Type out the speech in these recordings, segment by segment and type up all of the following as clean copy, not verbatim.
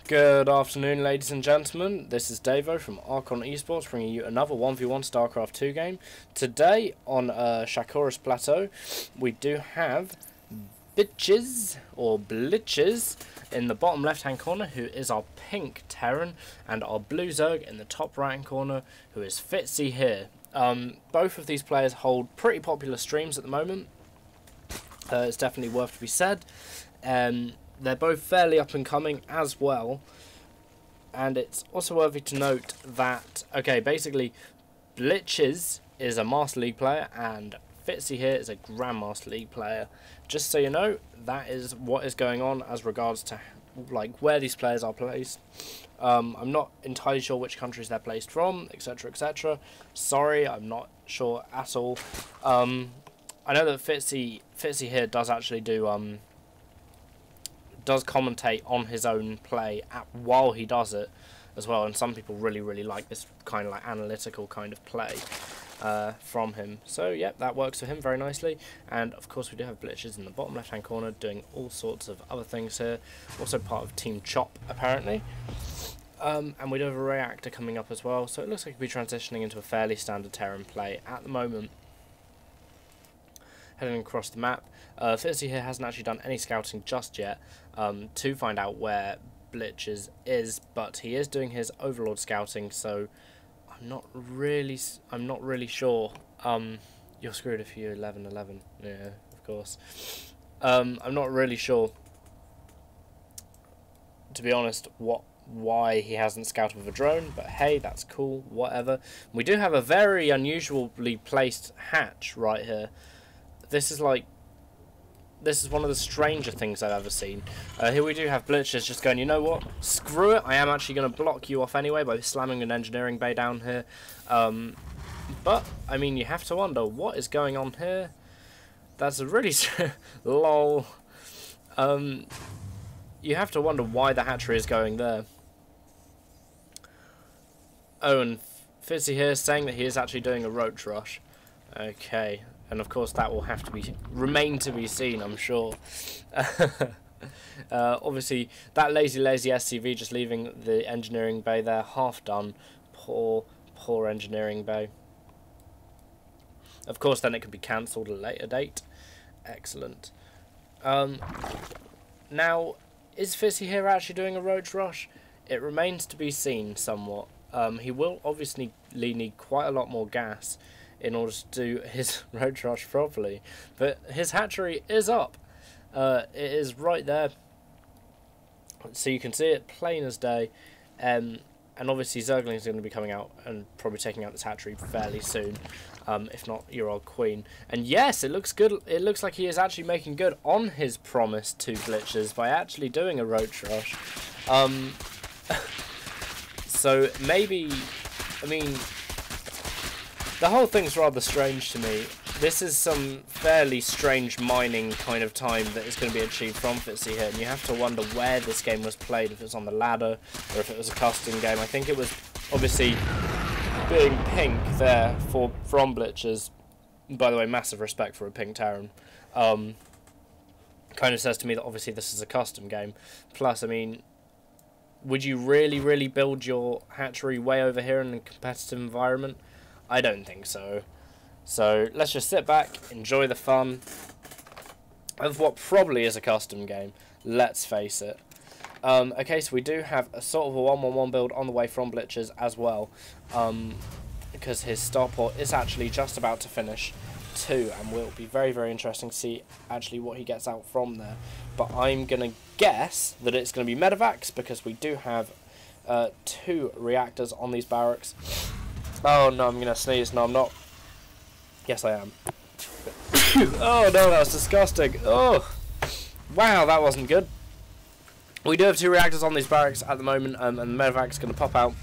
Good afternoon, ladies and gentlemen. This is Davo from Archon Esports, bringing you another 1v1 StarCraft 2 game. Today on Shakuras Plateau, we do have Blitchiz or Blitchiz in the bottom left-hand corner, who is our pink Terran, and our blue Zerg in the top right-hand corner, who is Fitzyhere. Both of these players hold pretty popular streams at the moment. It's definitely worth to be said. They're both fairly up and coming as well, and it's also worthy to note that, okay, basically Blitchiz is a Master League player and Fitzyhere is a Grandmaster League player. Just so you know, that is what is going on as regards to like where these players are placed. I'm not entirely sure which countries they're placed from, etc, etc. Sorry, I'm not sure at all. I know that Fitzyhere does actually does commentate on his own play while he does it as well, and some people really like this kind of like analytical kind of play from him. So yeah, that works for him very nicely. And of course we do have Blitchiz in the bottom left hand corner doing all sorts of other things here, also part of Team Chop apparently. And we do have a reactor coming up as well, so it looks like we'll be transitioning into a fairly standard Terran play at the moment. Heading across the map, Fitzyhere hasn't actually done any scouting just yet to find out where Blitchiz is, but he is doing his Overlord scouting, so I'm not really sure. You're screwed if you 11-11. Yeah, of course. I'm not really sure, to be honest, why he hasn't scouted with a drone, but hey, that's cool, whatever. We do have a very unusually placed hatch right here. This is one of the stranger things I've ever seen. Here we do have Blitchiz just going, you know what, screw it, I am actually going to block you off anyway by slamming an engineering bay down here. But, I mean, you have to wonder, what is going on here? That's a really... lol. You have to wonder why the hatchery is going there. Oh, and Fitzyhere is saying that he is actually doing a roach rush. Okay. And of course that will have to remain to be seen, I'm sure. Obviously that lazy SCV just leaving the engineering bay there half done. Poor engineering bay. Of course then it could be cancelled at a later date. Excellent. Now, is Fitzyhere actually doing a roach rush? It remains to be seen somewhat. He will obviously need quite a lot more gas in order to do his roach rush properly, but his hatchery is up. It is right there, so you can see it plain as day. And obviously Zergling is going to be coming out and probably taking out this hatchery fairly soon, if not your old queen. And yes, it looks good. It looks like he is actually making good on his promise to Blitchiz by actually doing a roach rush. So maybe, I mean, the whole thing's rather strange to me. This is some fairly strange mining kind of time that is going to be achieved from Fitzyhere, and you have to wonder where this game was played, if it was on the ladder or if it was a custom game. I think it was obviously being pink there from Blitchiz. By the way, massive respect for a pink Terran. Kind of says to me that obviously this is a custom game. Plus, I mean, would you really build your hatchery way over here in a competitive environment? I don't think so. So let's just sit back, enjoy the fun of what probably is a custom game. Let's face it. Okay, so we do have a sort of a 1-1-1 build on the way from Blitchiz as well, because his starport is actually just about to finish too, and will be very interesting to see actually what he gets out from there. But I'm gonna guess that it's gonna be medevacs, because we do have 2 reactors on these barracks. Oh no, I'm gonna sneeze. No, I'm not. Yes, I am. Oh no, that was disgusting. Oh, wow, that wasn't good. We do have 2 reactors on these barracks at the moment, and the medevac's going to pop out,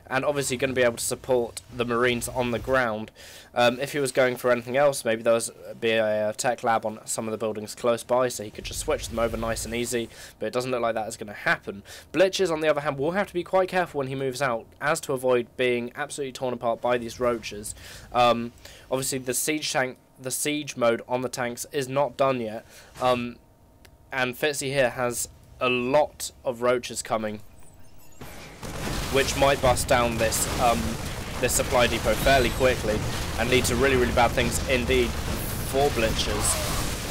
and obviously going to be able to support the Marines on the ground. If he was going for anything else, maybe there was be a tech lab on some of the buildings close by, so he could just switch them over nice and easy, but it doesn't look like that is going to happen. Blitchiz, on the other hand, will have to be quite careful when he moves out, as to avoid being absolutely torn apart by these roaches. Obviously, the siege mode on the tanks is not done yet, and Fitzyhere has a lot of roaches coming, which might bust down this this supply depot fairly quickly and lead to really, really bad things indeed for Blitchiz.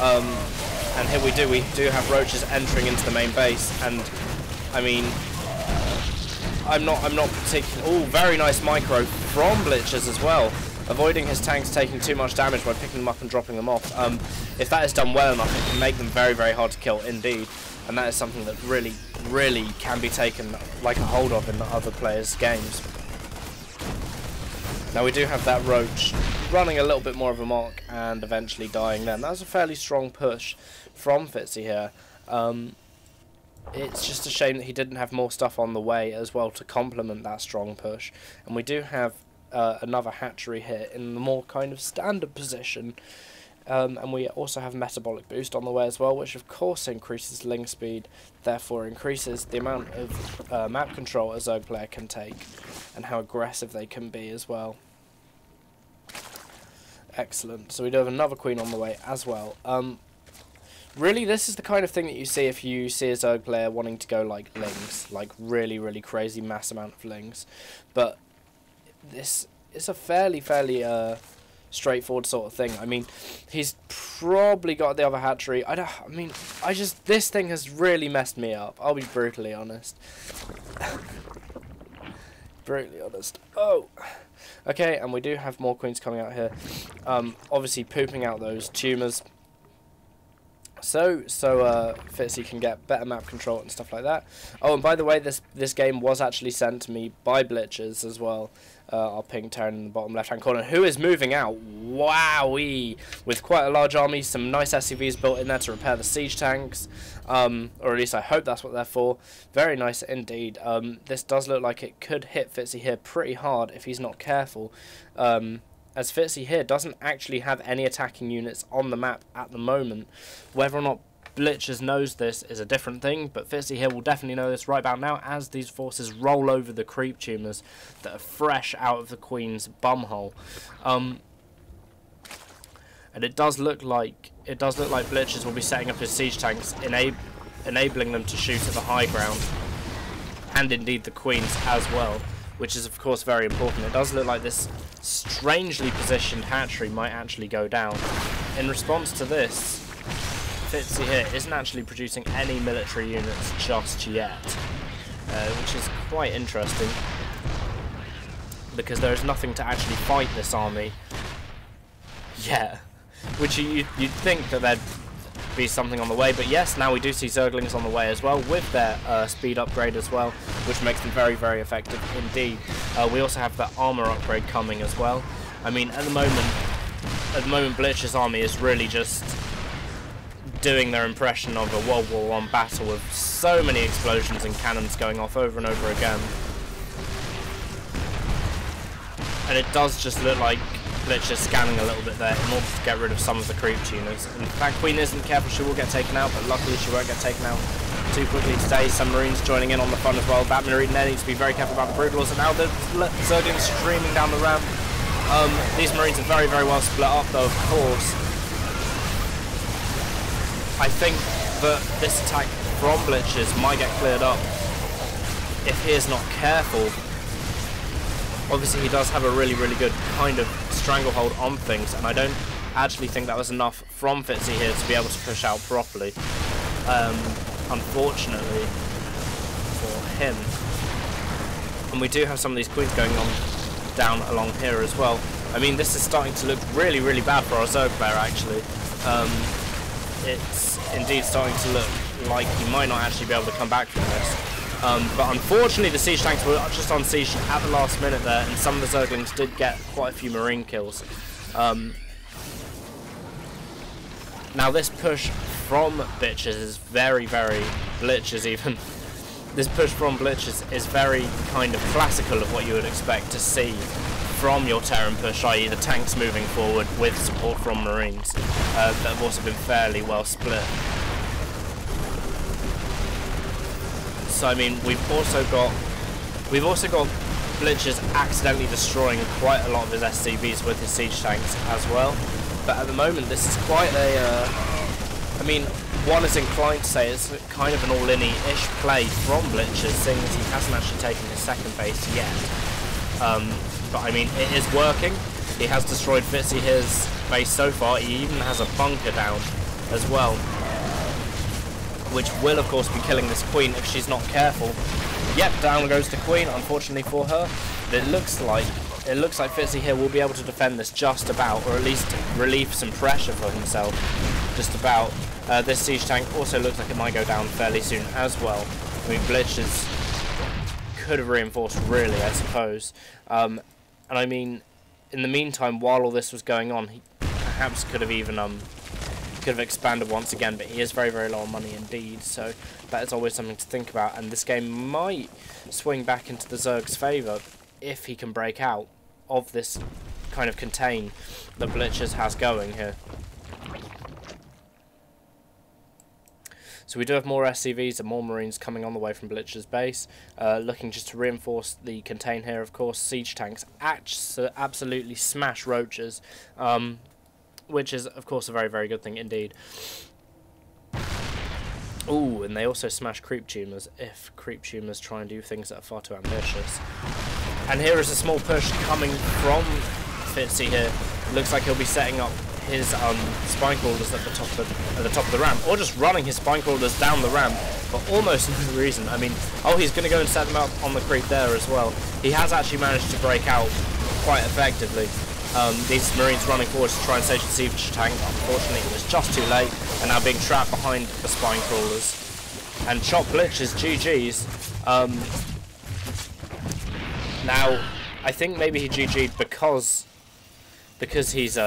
And here we do have roaches entering into the main base, and I mean, I'm not particularly. Oh, very nice micro from Blitchiz as well, avoiding his tanks taking too much damage by picking them up and dropping them off. If that is done well enough, it can make them very, very hard to kill indeed, and that is something that really, really can be taken like a hold of in the other players' games. Now we do have that roach running a little bit more of a mock and eventually dying then. That was a fairly strong push from Fitzyhere. It's just a shame that he didn't have more stuff on the way as well to complement that strong push. And we do have another hatchery here in the more kind of standard position. And we also have metabolic boost on the way as well, which of course increases ling speed, therefore increases the amount of map control a Zerg player can take and how aggressive they can be as well. Excellent. So we do have another queen on the way as well. Really, this is the kind of thing that you see if you see a Zerg player wanting to go like lings, like really, really crazy mass amount of lings. But this is a fairly straightforward sort of thing. I mean, he's probably got the other hatchery. This thing has really messed me up. I'll be brutally honest. Brutally honest. Oh. Okay, and we do have more queens coming out here. Obviously pooping out those tumours. So Fitzy can get better map control and stuff like that. Oh, and by the way, this game was actually sent to me by Blitchiz as well. Our ping turn in the bottom left-hand corner, who is moving out. Wowee! With quite a large army, some nice SCVs built in there to repair the siege tanks. Or at least I hope that's what they're for. Very nice indeed. This does look like it could hit Fitzyhere pretty hard if he's not careful. As Fitzyhere doesn't actually have any attacking units on the map at the moment. Whether or not Blitchiz knows this is a different thing, but Fitzyhere will definitely know this right about now as these forces roll over the creep tumours that are fresh out of the Queen's bumhole. And it does look like Blitchiz will be setting up his siege tanks, enabling them to shoot at the high ground, and indeed the Queens as well, which is of course very important. It does look like this strangely positioned hatchery might actually go down. In response to this, Fitzyhere isn't actually producing any military units just yet, which is quite interesting, because there is nothing to actually fight this army yet, which you'd think that there'd be something on the way, but yes, now we do see Zerglings on the way as well with their speed upgrade as well, which makes them very, very effective indeed. We also have that armor upgrade coming as well. I mean, at the moment Blitch's army is really just doing their impression of a World War I battle with so many explosions and cannons going off over and over again. And it does just look like Blitchiz scanning a little bit there in order to get rid of some of the creep tuners. And if that queen isn't careful, she will get taken out, but luckily she won't get taken out too quickly today. Some marines joining in on the fun as well. That marine there needs to be very careful about the brutals, and now the Zerglings streaming down the ramp. These marines are very, very well split up though, of course. I think that this attack from Blitchiz might get cleared up if he is not careful. Obviously he does have a really, really good kind of stranglehold on things, and I don't actually think that was enough from Fitzyhere to be able to push out properly, unfortunately for him. And we do have some of these queens going on down along here as well. I mean, this is starting to look really, really bad for our Zerg player actually. It's indeed starting to look like he might not actually be able to come back from this. But unfortunately the siege tanks were just on siege at the last minute there, and some of the Zerglings did get quite a few marine kills. Now this push from Blitchiz is very, very Blitchiz even. This push from Blitchiz is very kind of classical of what you would expect to see from your Terran push, i.e. the tanks moving forward with support from marines that have also been fairly well split. So I mean, we've also got Blitchiz accidentally destroying quite a lot of his SCVs with his siege tanks as well. But at the moment, this is quite a. I mean, one is inclined to say it's kind of an all-in-ish play from Blitchiz, seeing as he hasn't actually taken his second base yet. But I mean, it is working. He has destroyed Fitzyhere's base so far. He even has a bunker down as well, which will of course be killing this queen if she's not careful. Yep, down goes the queen, unfortunately for her. But it looks like Fitzyhere will be able to defend this just about, or at least relieve some pressure for himself. Just about. This siege tank also looks like it might go down fairly soon as well. I mean, Blitchiz could have reinforced really, I suppose. And I mean, in the meantime, while all this was going on, he perhaps could have even could have expanded once again, but he is very, very low on money indeed, so that is always something to think about, and this game might swing back into the Zerg's favour if he can break out of this kind of contain that Blitchiz has going here. So we do have more SCVs and more Marines coming on the way from Blitchiz's base, looking just to reinforce the contain here. Of course, siege tanks absolutely smash roaches, which is of course a very, very good thing indeed. Ooh, and they also smash creep tumors if creep tumors try and do things that are far too ambitious. And here is a small push coming from Fitzy here. Looks like he'll be setting up his spine crawlers at the top of the ramp, or just running his spine crawlers down the ramp for almost no reason. I mean, oh, he's going to go and set them up on the creep there as well. He has actually managed to break out quite effectively. These Marines running forward to try and stage the siege tank. Unfortunately, it was just too late, and now being trapped behind the spine crawlers. And CHOPBlitchiz GG's. Now, I think maybe he GG'd because he's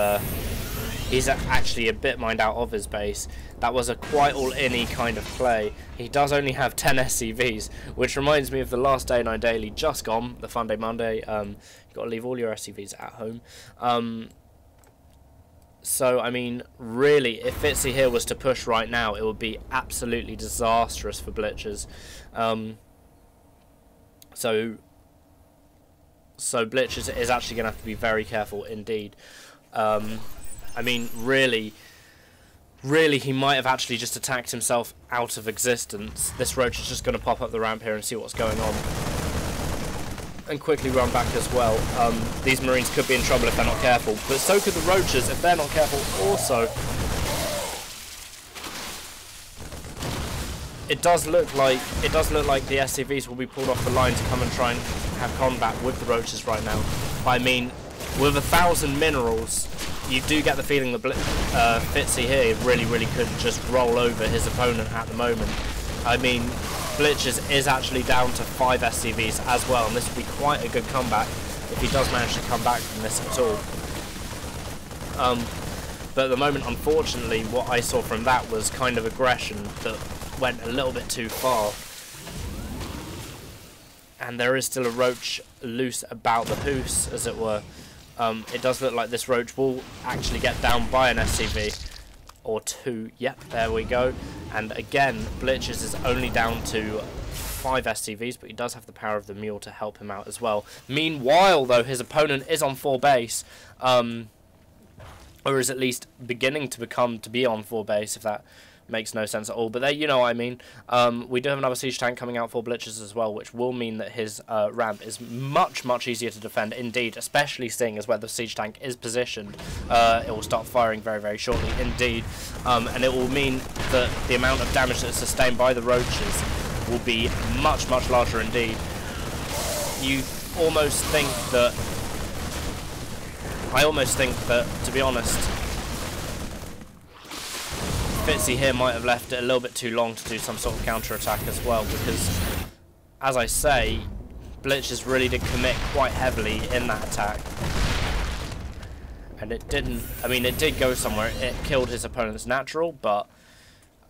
actually a bit mined out of his base. That was a quite all-in-y kind of play. He does only have 10 SCVs, which reminds me of the last Day 9 Daily just gone, the Fun Day Monday. You've got to leave all your SCVs at home. So, I mean, really, if Fitzy here was to push right now, it would be absolutely disastrous for Blitchiz. So Blitchiz is actually going to have to be very careful indeed. I mean, really, he might have actually just attacked himself out of existence. This roach is just going to pop up the ramp here and see what's going on. And quickly run back as well. These Marines could be in trouble if they're not careful. But so could the roaches if they're not careful also. It does look like the SCVs will be pulled off the line to come and try and have combat with the roaches right now. I mean, with 1,000 minerals, you do get the feeling that Fitzy here really could just roll over his opponent at the moment. I mean, Blitchiz is actually down to 5 SCVs as well, and this would be quite a good comeback if he does manage to come back from this at all. But at the moment, unfortunately, what I saw from that was kind of aggression that went a little bit too far. And there is still a roach loose about the hoose, as it were. It does look like this roach will actually get down by an SCV or 2. Yep, there we go. And again, Blitchiz is only down to 5 SCVs, but he does have the power of the mule to help him out as well. Meanwhile, though, his opponent is on 4 base, or is at least beginning to be on 4 base, if that makes no sense at all, but there, you know what I mean. We do have another siege tank coming out for Blitchiz as well, which will mean that his ramp is much easier to defend indeed, especially seeing as where the siege tank is positioned. It will start firing very shortly indeed, and it will mean that the amount of damage that's sustained by the roaches will be much larger indeed. You almost think that, I almost think that, to be honest, Fitzy here might have left it a little bit too long to do some sort of counter-attack as well, because, as I say, Blitchiz really did commit quite heavily in that attack. And it didn't, I mean, it did go somewhere. It killed his opponent's natural, but,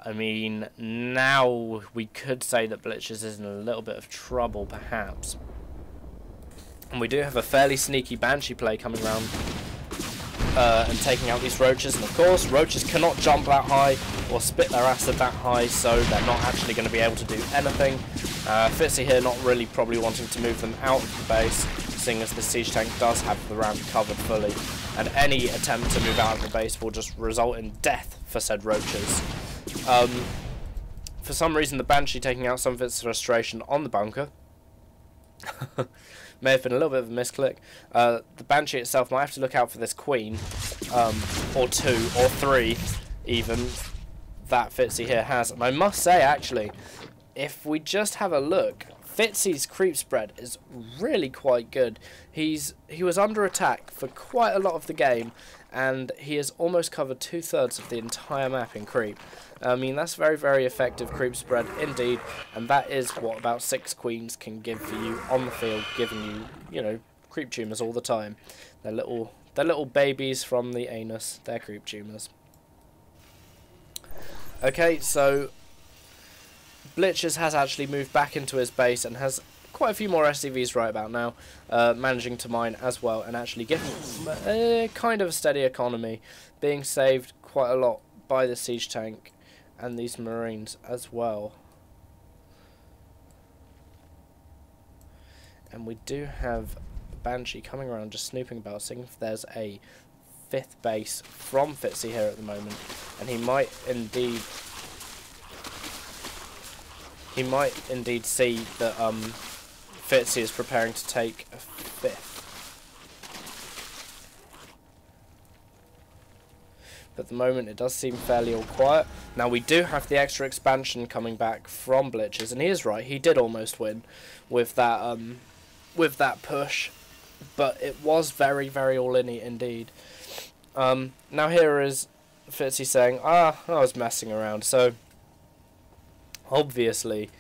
I mean, now we could say that Blitchiz is in a little bit of trouble, perhaps. And we do have a fairly sneaky Banshee play coming around. And taking out these roaches, and of course roaches cannot jump that high or spit their acid that high, so they're not actually going to be able to do anything. Fitzy here not really probably wanting to move them out of the base, seeing as the siege tank does have the ramp covered fully, and any attempt to move out of the base will just result in death for said roaches. For some reason, the Banshee taking out some of its frustration on the bunker. May have been a little bit of a misclick. The Banshee itself might have to look out for this Queen, or 2, or 3, even, that Fitzyhere has. And I must say, actually, if we just have a look, Fitzy's creep spread is really quite good. He was under attack for quite a lot of the game, and he has almost covered 2/3 of the entire map in creep. I mean, that's very, very effective creep spread indeed, and that is what about 6 queens can give for you on the field, giving you, you know, creep tumors all the time. They're little babies from the anus. They're creep tumors. Okay, so Blitchiz has actually moved back into his base and has quite a few more SCVs right about now, managing to mine as well, and actually getting kind of a steady economy, being saved quite a lot by the siege tank and these marines as well. And we do have Banshee coming around just snooping about, seeing if there's a 5th base from Fitzyhere at the moment, and he might indeed see that Fitzy is preparing to take a 5th. But at the moment it does seem fairly all quiet. Now we do have the extra expansion coming back from Blitchiz, and he is right, he did almost win with that push, but it was very, very all-in-y indeed. Now here is Fitzy saying, I was messing around, so obviously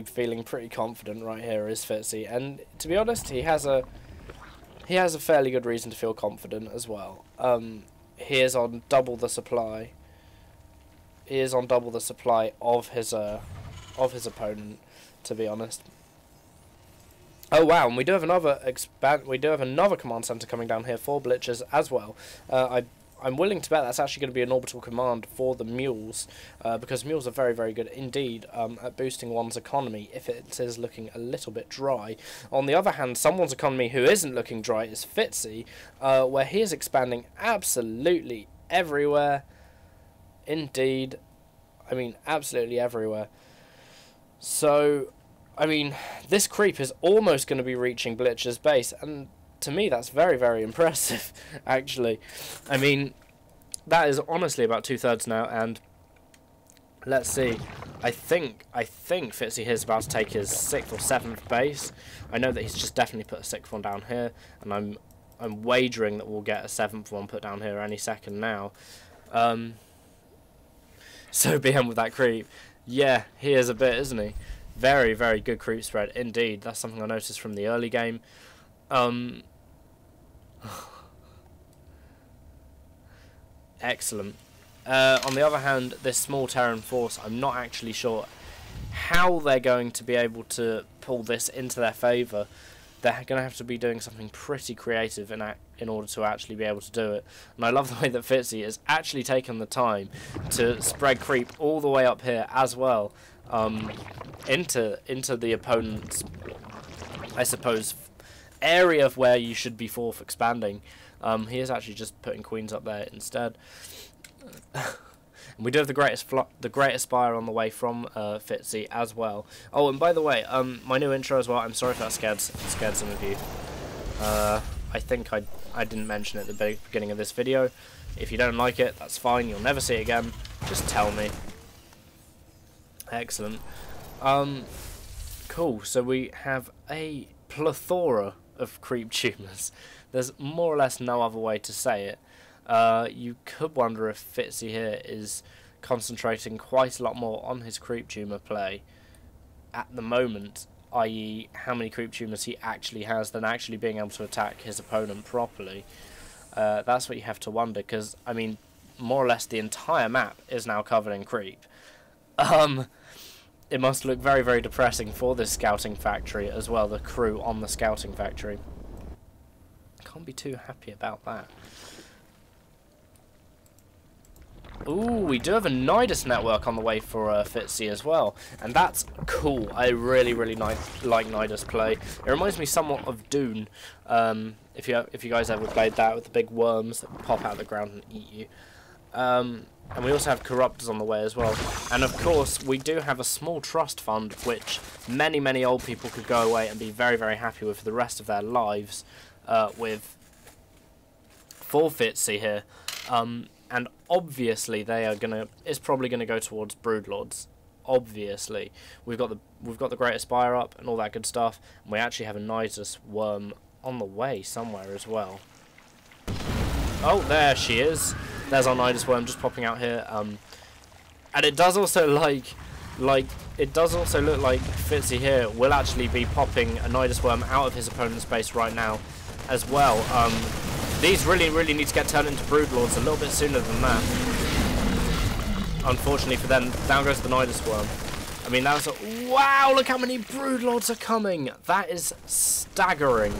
feeling pretty confident right here is Fitzy, and to be honest, he has a fairly good reason to feel confident as well. He is on double the supply. He is on double the supply of his opponent, to be honest. Oh wow, and we do have another command center coming down here for Blitchiz as well. I'm willing to bet that's actually going to be an orbital command for the mules, because mules are very, very good indeed at boosting one's economy if it is looking a little bit dry. On the other hand, someone's economy who isn't looking dry is Fitzy, where he is expanding absolutely everywhere. Indeed, I mean absolutely everywhere. So, I mean, this creep is almost going to be reaching Blitchiz's base, and to me that's very, very impressive, actually. I mean, that is honestly about 2/3 now, and let's see. I think Fitzy here is about to take his 6th or 7th base. I know that he's just definitely put a 6th one down here, and I'm wagering that we'll get a 7th one put down here any second now. So be him with that creep. Yeah, he is a bit, isn't he? Very, very good creep spread indeed. That's something I noticed from the early game. Excellent. On the other hand, this small Terran force, I'm not actually sure how they're going to be able to pull this into their favour. They're going to have to be doing something pretty creative in order to actually be able to do it. And I love the way that Fitzy has actually taken the time to spread creep all the way up here as well, into the opponent's, I suppose, area where you should be fourth expanding. He is actually just putting queens up there instead. And we do have the greatest spire on the way from Fitzy as well. Oh, and by the way, my new intro as well. I'm sorry if that scared some of you. I think I didn't mention it at the beginning of this video. If you don't like it, that's fine. You'll never see it again. Just tell me. Excellent. Cool. So we have a plethora of creep tumors. There's more or less no other way to say it. You could wonder if Fitzy here is concentrating quite a lot more on his creep tumor play at the moment, i.e. how many creep tumors he actually has, than actually being able to attack his opponent properly. That's what you have to wonder, because, I mean, more or less the entire map is now covered in creep. It must look very, very depressing for this scouting factory as well, the crew on the scouting factory. Can't be too happy about that. Ooh, we do have a Nidus network on the way for Fitzy as well, and that's cool. I really like Nidus play. It reminds me somewhat of Dune. If you guys ever played that with the big worms that pop out of the ground and eat you. And we also have Corruptors on the way as well. And of course, we do have a small trust fund, which many old people could go away and be very happy with for the rest of their lives, for Fitzy here. And obviously it's probably gonna go towards Broodlords. Obviously, we've got the Great Aspire up and all that good stuff, and we actually have a Nidus worm on the way somewhere as well. Oh, there she is. There's our Nidus worm just popping out here. And it does also it does also look like Fitzyhere will actually be popping a Nidus worm out of his opponent's base right now as well. These really need to get turned into Broodlords a little bit sooner than that. Unfortunately for them, down goes the Nidus worm. I mean, that was wow! Look how many Broodlords are coming. That is staggering.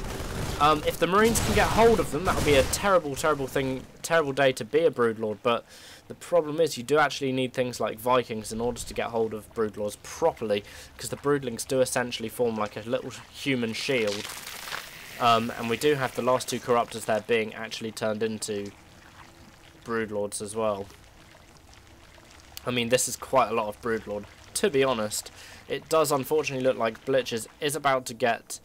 If the Marines can get hold of them, that would be a terrible day to be a Broodlord. But the problem is, you do actually need things like Vikings in order to get hold of Broodlords properly, because the Broodlings do essentially form like a little human shield. And we do have the last two Corruptors there being actually turned into Broodlords as well. I mean, this is quite a lot of Broodlord, to be honest. It does unfortunately look like Blitchiz is about to get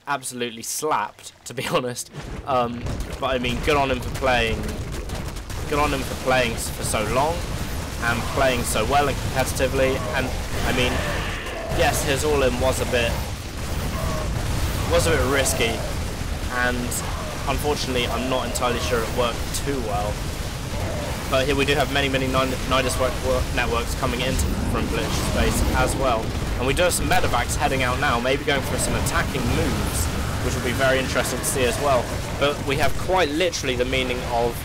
absolutely slapped, to be honest. But I mean, good on him for playing. Good on him for playing for so long and playing so well and competitively. And I mean, yes, his all-in was a bit risky, and unfortunately, I'm not entirely sure it worked too well. But here we do have many Nidus networks coming in from Blitch's base as well. And we do have some medevacs heading out now, maybe going for some attacking moves, which will be very interesting to see as well. But we have quite literally the meaning of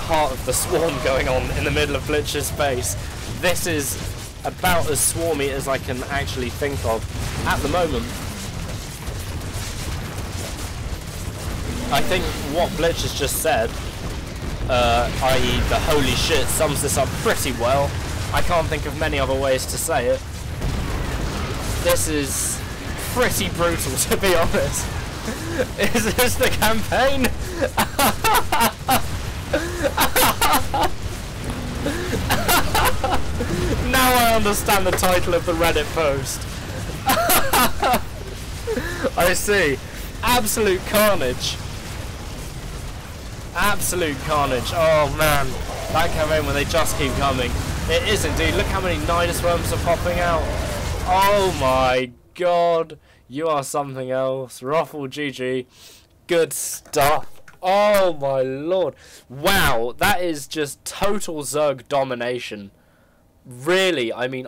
Heart of the Swarm going on in the middle of Blitch's base. This is about as swarmy as I can actually think of at the moment. I think what Blitch has just said, i.e. the holy shit, sums this up pretty well. I can't think of many other ways to say it. This is pretty brutal, to be honest. Is this the campaign? Now I understand the title of the Reddit post. I see. Absolute carnage. Absolute carnage. Oh man, that campaign when they just keep coming. It is indeed. Look how many Nidus worms are popping out. Oh my god, you are something else. Ruffle GG. Good stuff. Oh my lord. Wow, that is just total Zerg domination. Really, I mean,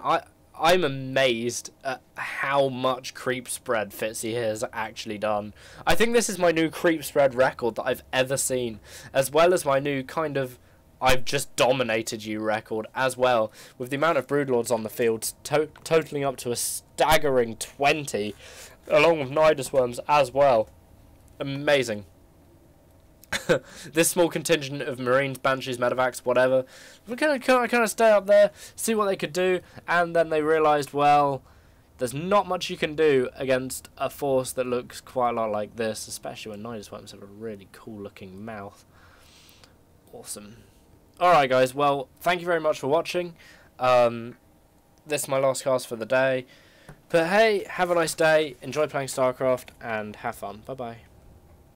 I'm amazed at how much creep spread Fitzyhere has actually done. I think this is my new creep spread record that I've ever seen, as well as my new kind of I've just dominated you record as well, with the amount of Broodlords on the field totaling up to a staggering 20, along with Nidus worms as well. Amazing. This small contingent of Marines, Banshees, Medevacs, whatever, we're going to kind of stay up there, see what they could do, and then they realised, well, there's not much you can do against a force that looks quite a lot like this, especially when Nidus worms have a really cool looking mouth. Awesome. Alright guys, well, thank you very much for watching. This is my last cast for the day. But hey, have a nice day, enjoy playing StarCraft, and have fun. Bye bye.